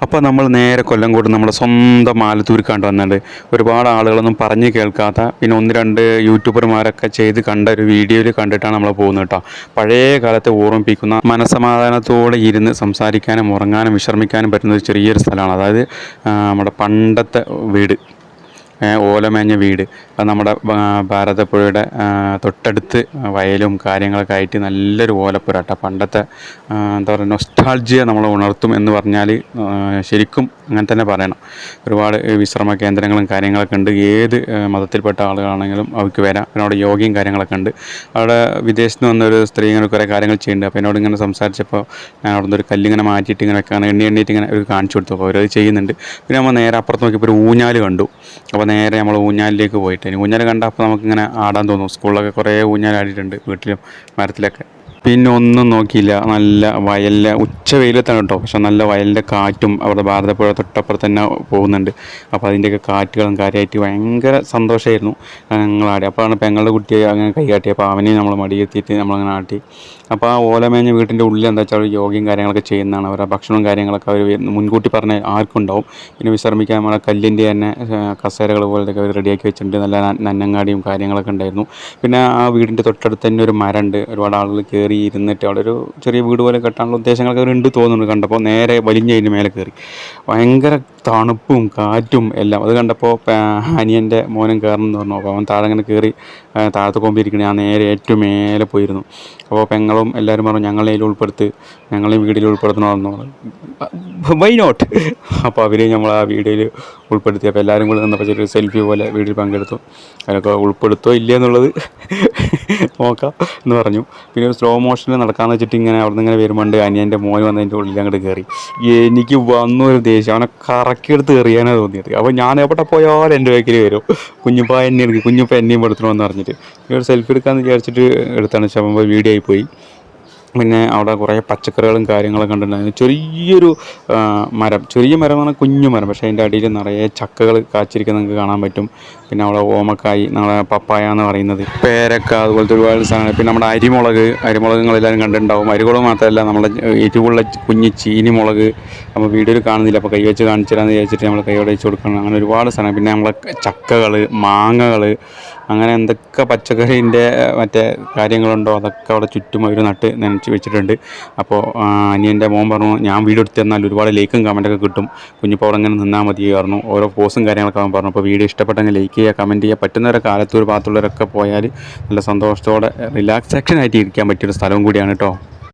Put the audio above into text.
അപ്പോൾ നമ്മൾ നേരെ കൊല്ലംകോട് നമ്മുടെ സ്വന്തം ആലത്തൂർക്കാണ്ട് വന്നിട്ടുണ്ട്. ഒരുപാട് ആളുകളൊന്നും പറഞ്ഞ് കേൾക്കാത്ത, പിന്നെ ഒന്ന് രണ്ട് യൂട്യൂബർമാരൊക്കെ ചെയ്ത് കണ്ട ഒരു വീഡിയോയിൽ കണ്ടിട്ടാണ് നമ്മൾ പോകുന്നത് കേട്ടോ. പഴയ കാലത്തെ ഓർമ്മിപ്പിക്കുന്ന, മനസ്സമാധാനത്തോടെ ഇരുന്ന് സംസാരിക്കാനും ഉറങ്ങാനും വിശ്രമിക്കാനും പറ്റുന്ന ഒരു ചെറിയൊരു സ്ഥലമാണ്. അതായത് നമ്മുടെ പണ്ടത്തെ വീട്, ഓലമേഞ്ഞ വീട്. അത് നമ്മുടെ ഭാരതപ്പുഴയുടെ തൊട്ടടുത്ത് വയലും കാര്യങ്ങളൊക്കെ ആയിട്ട് നല്ലൊരു ഓലപ്പുര കേട്ടോ. പണ്ടത്തെ എന്താ പറയുക, നൊസ്റ്റാൾജിയ നമ്മളെ ഉണർത്തും എന്ന് പറഞ്ഞാൽ ശരിക്കും അങ്ങനെ തന്നെ പറയണം. ഒരുപാട് വിശ്രമ കേന്ദ്രങ്ങളും കാര്യങ്ങളൊക്കെ ഉണ്ട്. ഏത് മതത്തിൽപ്പെട്ട ആളുകളാണെങ്കിലും അവർക്ക് വരാം. പിന്നെ അവിടെ യോഗയും കാര്യങ്ങളൊക്കെ ഉണ്ട്. അവിടെ വിദേശത്ത് നിന്ന് വന്നൊരു സ്ത്രീ ഇങ്ങനെ കുറേ കാര്യങ്ങൾ ചെയ്യുന്നുണ്ട്. അപ്പോൾ എന്നോട് ഇങ്ങനെ സംസാരിച്ചപ്പോൾ ഞാൻ അവിടെ നിന്ന് ഒരു കല്ലിങ്ങനെ മാറ്റിയിട്ട് ഇങ്ങനെ വെക്കാണ്, എണ്ണിയിട്ട് ഇങ്ങനെ ഒരു കാണിച്ചു കൊടുത്തു. അപ്പോൾ അവരത് ചെയ്യുന്നുണ്ട്. പിന്നെ നമ്മൾ നേരെ അപ്പുറത്ത് നോക്കിയപ്പോൾ ഒരു ഊഞ്ഞാൽ കണ്ടു. അപ്പോൾ നേരെ നമ്മൾ ഊഞ്ഞാലിലേക്ക് പോയിട്ട്, ഊഞ്ഞാൽ കണ്ടപ്പോൾ നമുക്കിങ്ങനെ ആടാൻ തോന്നും. സ്കൂളിലൊക്കെ കുറേ ഊഞ്ഞാൽ ആടിയിട്ടുണ്ട്, വീട്ടിലും മരത്തിലൊക്കെ. പിന്നെ ഒന്നും നോക്കിയില്ല, നല്ല വയലിലെ ഉച്ച വെയിലത്താണ് കേട്ടോ. പക്ഷെ നല്ല വയലിൻ്റെ കാറ്റും അവിടെ ഭാരതപ്പുഴ തൊട്ടപ്പുറത്ത് തന്നെ പോകുന്നുണ്ട്. അപ്പോൾ അതിൻ്റെയൊക്കെ കാറ്റുകളും കാര്യമായിട്ട് ഭയങ്കര സന്തോഷമായിരുന്നു. ഞങ്ങളാടി. അപ്പോഴാണ് പെങ്ങളുടെ കുട്ടിയെ അങ്ങനെ കൈകാട്ടി. അപ്പോൾ അവനെയും നമ്മൾ മടിയെത്തിയിട്ട് നമ്മളങ്ങനെ ആട്ടി. അപ്പോൾ ആ ഓലമേഞ്ഞ വീട്ടിൻ്റെ ഉള്ളിൽ എന്താ വെച്ചാൽ യോഗയും കാര്യങ്ങളൊക്കെ ചെയ്യുന്നതാണ്. അവരുടെ ഭക്ഷണവും കാര്യങ്ങളൊക്കെ അവർ മുൻകൂട്ടി പറഞ്ഞ് ആർക്കും ഉണ്ടാവും. പിന്നെ വിശ്രമിക്കാൻ നമ്മളെ കല്ലിൻ്റെ തന്നെ കസേരകൾ പോലത്തൊക്കെ അവർ റെഡിയാക്കി വെച്ചിട്ടുണ്ട്. നല്ല നന്നങ്ങാടിയും കാര്യങ്ങളൊക്കെ ഉണ്ടായിരുന്നു. പിന്നെ ആ വീടിൻ്റെ തൊട്ടടുത്ത് തന്നെ ഒരു മരമുണ്ട്. ഒരുപാട് ആളുകൾ കയറി ഇരുന്നിട്ട് അവിടെ ഒരു ചെറിയ വീട് പോലെ കെട്ടാനുള്ള ഉദ്ദേശങ്ങളൊക്കെ അവരുണ്ട് തോന്നുന്നുണ്ട്. കണ്ടപ്പോൾ നേരെ വലിഞ്ഞതിന് മേലെ കയറി. ഭയങ്കര തണുപ്പും കാറ്റും എല്ലാം. അത് കണ്ടപ്പോൾ അനിയൻ്റെ മോനും കയറണം എന്ന് പറഞ്ഞു. അപ്പോൾ അവൻ താഴെ അങ്ങനെ കയറി താഴത്തെ കൊമ്പിരിക്കണേ. ഞാൻ നേരെ ഏറ്റവും മേലെ പോയിരുന്നു. അപ്പോൾ പെങ്ങളും എല്ലാവരും പറഞ്ഞു ഞങ്ങളെയും ഉൾപ്പെടുത്ത്, ഞങ്ങളെയും വീഡിയോയിൽ ഉൾപ്പെടുത്തണമെന്ന് പറഞ്ഞു. Why not. അപ്പോൾ അവർ നമ്മൾ ആ വീഡിയോയിൽ ഉൾപ്പെടുത്തി. അപ്പോൾ എല്ലാവരും കൂടി നിന്നപ്പോൾ ചെറിയൊരു സെൽഫി പോലെ വീഡിയോയിൽ പങ്കെടുത്തു. അതിനൊക്കെ ഉൾപ്പെടുത്തോ ഇല്ല എന്നുള്ളത് നോക്കാം എന്ന് പറഞ്ഞു. പിന്നെ ഒരു സ്ലോ മോഷനിൽ നടക്കാമെന്ന് വെച്ചിട്ട് ഇങ്ങനെ അവിടെ നിന്ന് ഇങ്ങനെ വരുമ്പോണ്ട് അനിയൻ്റെ മോന് വന്നതിൻ്റെ ഉള്ളിൽ അങ്ങോട്ട് കയറി. എനിക്ക് വന്നൊരു ദേഷ്യം, അവനെ കറക്കിയെടുത്ത് എറിയാനാണ് തോന്നിയത്. അപ്പോൾ ഞാൻ എവിടെ പോയാലും എൻ്റെ ബാക്കിൽ വരും. കുഞ്ഞുപ്പ എന്നെ എടുക്കും, കുഞ്ഞുപ്പ എന്നെയും പെടുത്തണമെന്ന് പറഞ്ഞിട്ട് ഒരു സെൽഫി എടുക്കാമെന്ന് വിചാരിച്ചിട്ട് എടുത്താണ്. ശമ്പ വീഡിയോ ആയിപ്പോയി. പിന്നെ അവിടെ കുറേ പച്ചക്കറികളും കാര്യങ്ങളൊക്കെ കണ്ടിട്ടുണ്ടായിരുന്നു. ചെറിയൊരു മരം, ചെറിയ മരം എന്ന് പറഞ്ഞാൽ കുഞ്ഞു മരം, പക്ഷേ അതിൻ്റെ അടിയിൽ നിറയെ ചക്കകൾ കാച്ചിരിക്കുന്നത് നിങ്ങൾക്ക് കാണാൻ പറ്റും. പിന്നെ അവിടെ ഓമക്കായി, നമ്മളെ പപ്പായ എന്ന് പറയുന്നത്, പേരക്ക, അതുപോലത്തെ ഒരുപാട് സാധനങ്ങൾ. പിന്നെ നമ്മുടെ അരിമുളക് നിങ്ങളെല്ലാവരും കണ്ടിട്ടുണ്ടാവും. അരിമുളക് മാത്രമല്ല, നമ്മുടെ എരിവുള്ള കുഞ്ഞ് ചീനി മുളക് നമ്മൾ വീഡിയോയിൽ കാണുന്നില്ല. അപ്പോൾ കൈവച്ച് കാണിച്ചു തരാമെന്ന് വിചാരിച്ചിട്ട് നമ്മൾ കൈയോടെ വെച്ച് കൊടുക്കണം. അങ്ങനെ ഒരുപാട് സാധനം. പിന്നെ നമ്മളെ ചക്കകൾ, മാങ്ങകൾ, അങ്ങനെ എന്തൊക്കെ പച്ചക്കറീൻ്റെ മറ്റേ കാര്യങ്ങളുണ്ടോ അതൊക്കെ അവിടെ ചുറ്റും അവർ നനച്ച് വെച്ചിട്ടുണ്ട്. അപ്പോൾ അനിയൻ്റെ മോൻ പറഞ്ഞു ഞാൻ വീഡിയോ എടുത്ത് തന്നാൽ ഒരുപാട് ലൈക്കും കമൻറ്റൊക്കെ കിട്ടും, കുഞ്ഞിപ്പോൾ അവിടെ അങ്ങനെ നിന്നാൽ മതി പറഞ്ഞു. ഓരോ പോസും കാര്യങ്ങളൊക്കെ അവൻ പറഞ്ഞു. അപ്പോൾ വീഡിയോ ഇഷ്ടപ്പെട്ടെങ്കിൽ ലൈക്ക് ചെയ്യുക, കമൻറ്റ് ചെയ്യുക. പറ്റുന്നവരൊക്കെ ആലത്തൂർ ഭാഗത്തുള്ളവരൊക്കെ പോയാൽ നല്ല സന്തോഷത്തോടെ റിലാക്സേഷൻ ആയിട്ട് ഇരിക്കാൻ പറ്റിയൊരു സ്ഥലവും കൂടിയാണ് കേട്ടോ.